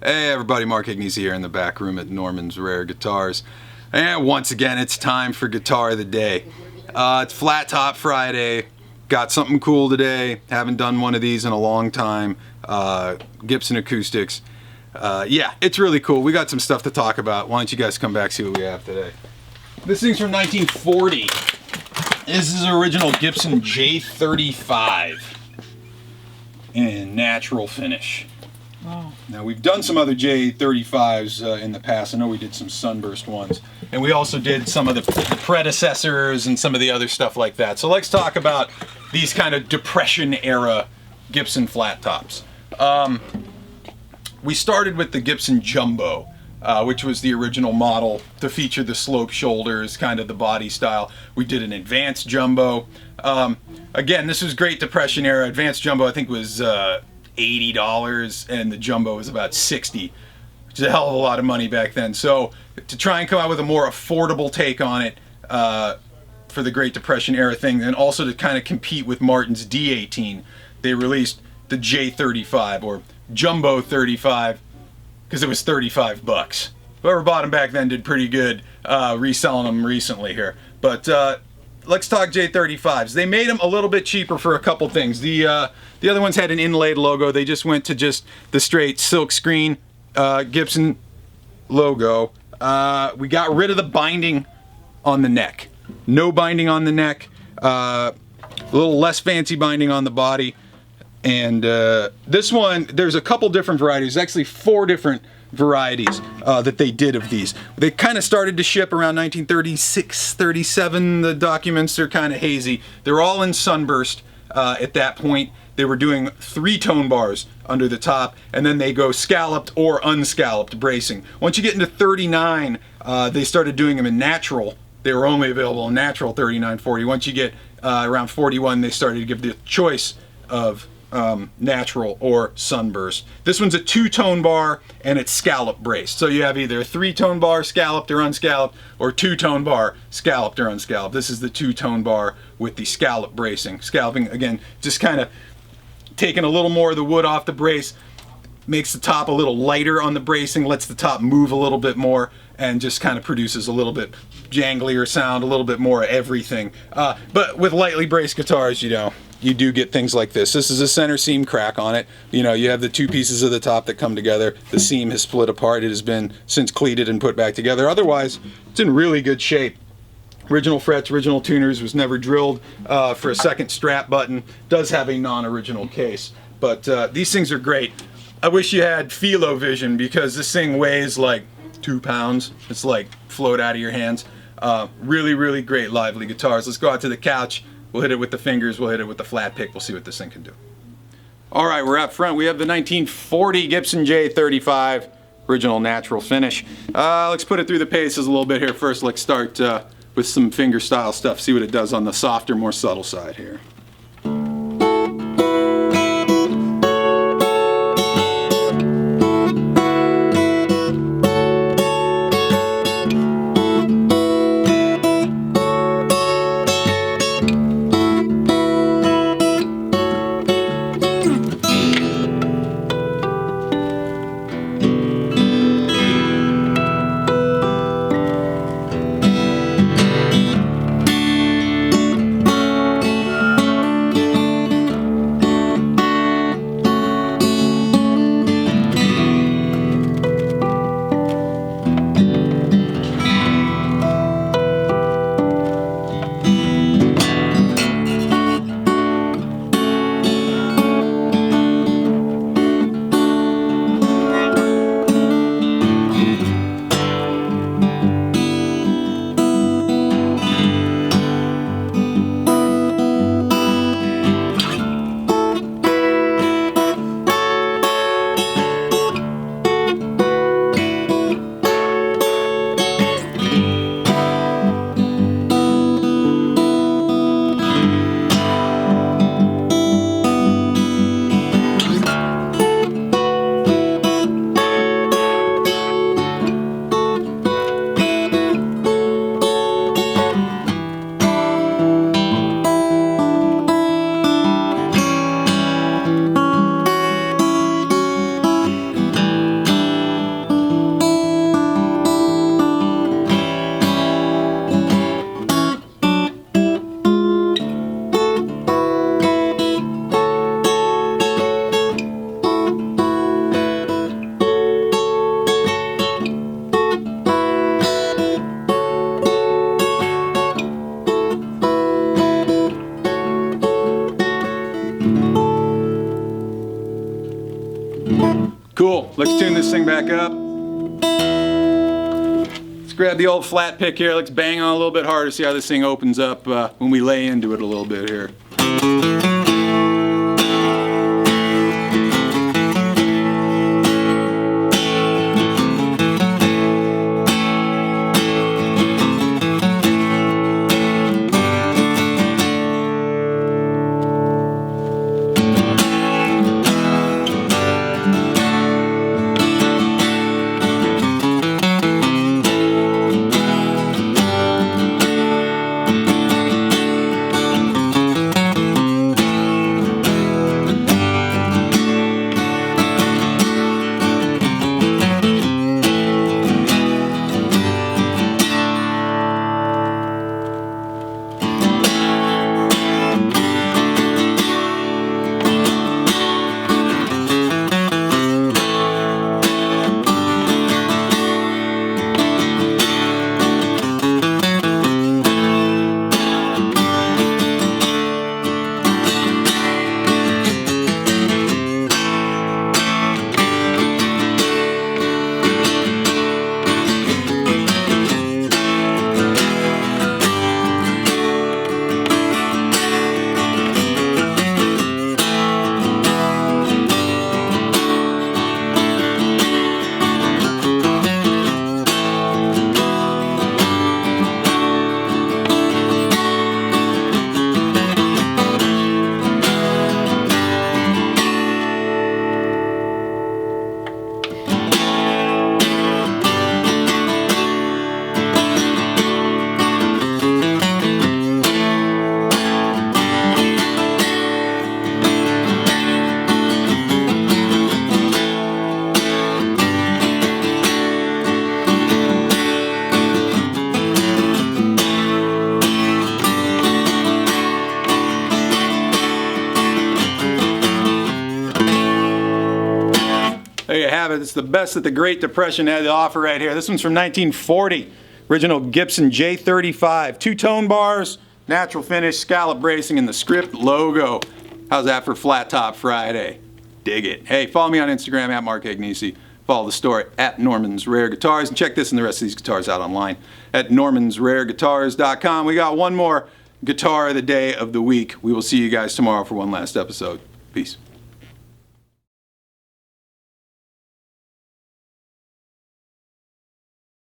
Hey everybody, Mark Agnesi here in the back room at Norman's Rare Guitars. And once again, it's time for Guitar of the Day. It's Flat Top Friday. Got something cool today. Haven't done one of these in a long time. Gibson Acoustics. Yeah, it's really cool. We got some stuff to talk about. Why don't you guys come back, see what we have today. This thing's from 1940. This is original Gibson J-35 in natural finish. Wow. Now we've done some other J-35s in the past. I know we did some Sunburst ones, and we also did some of the predecessors and some of the other stuff like that. So let's talk about these kind of Depression era Gibson flat tops. We started with the Gibson Jumbo, which was the original model to feature the sloped shoulders, kind of the body style. We did an Advanced Jumbo. Again, this was Great Depression era. Advanced Jumbo I think was $80, and the Jumbo was about $60, which is a hell of a lot of money back then. So to try and come out with a more affordable take on it for the Great Depression era thing, and also to kind of compete with Martin's D18, they released the J-35 or Jumbo 35 because it was 35 bucks. Whoever bought them back then did pretty good reselling them recently here. But let's talk J-35s. They made them a little bit cheaper for a couple things. The other ones had an inlaid logo. They just went to just the straight silk screen Gibson logo. We got rid of the binding on the neck. No binding on the neck. A little less fancy binding on the body. And this one, there's a couple different varieties. Actually 4 different varieties that they did of these. They kind of started to ship around 1936, 37. The documents are kind of hazy. They're all in Sunburst at that point. They were doing 3 tone bars under the top, and then they go scalloped or unscalloped bracing. Once you get into 39, they started doing them in natural. They were only available in natural 39, 40. Once you get around 41, they started to give the choice of natural or Sunburst. This one's a 2-tone bar and it's scalloped braced. So you have either a 3-tone bar scalloped or unscalloped, or 2-tone bar scalloped or unscalloped. This is the 2-tone bar with the scallop bracing. Scalloping, again, just kind of taking a little more of the wood off the brace, makes the top a little lighter on the bracing, lets the top move a little bit more, and just kind of produces a little bit janglier sound, a little bit more of everything. But with lightly braced guitars, you do get things like this. This is a center seam crack on it. You have the 2 pieces of the top that come together. The seam has split apart. It has been since cleated and put back together. Otherwise, it's in really good shape. Original frets, original tuners, was never drilled for a second strap button. Does have a non-original case. But these things are great. I wish you had philo vision, because this thing weighs like 2 pounds. It's like float out of your hands. Really, really great lively guitars. Let's go out to the couch. We'll hit it with the fingers, we'll hit it with the flat pick, we'll see what this thing can do. Alright, we're up front. We have the 1940 Gibson J-35, original natural finish. Let's put it through the paces a little bit here first. Let's start with some finger style stuff, see what it does on the softer, more subtle side here. Cool, let's tune this thing back up. Let's grab the old flat pick here, let's bang on a little bit harder, see how this thing opens up when we lay into it a little bit here. There you have it. It's the best that the Great Depression had to offer right here. This one's from 1940. Original Gibson J-35. 2-tone bars, natural finish, scallop bracing, and the script logo. How's that for Flat Top Friday? Dig it. Hey, follow me on Instagram at Mark Agnesi. Follow the store at Norman's Rare Guitars. And check this and the rest of these guitars out online at normansrareguitars.com. We got one more guitar of the day of the week. We will see you guys tomorrow for one last episode. Peace.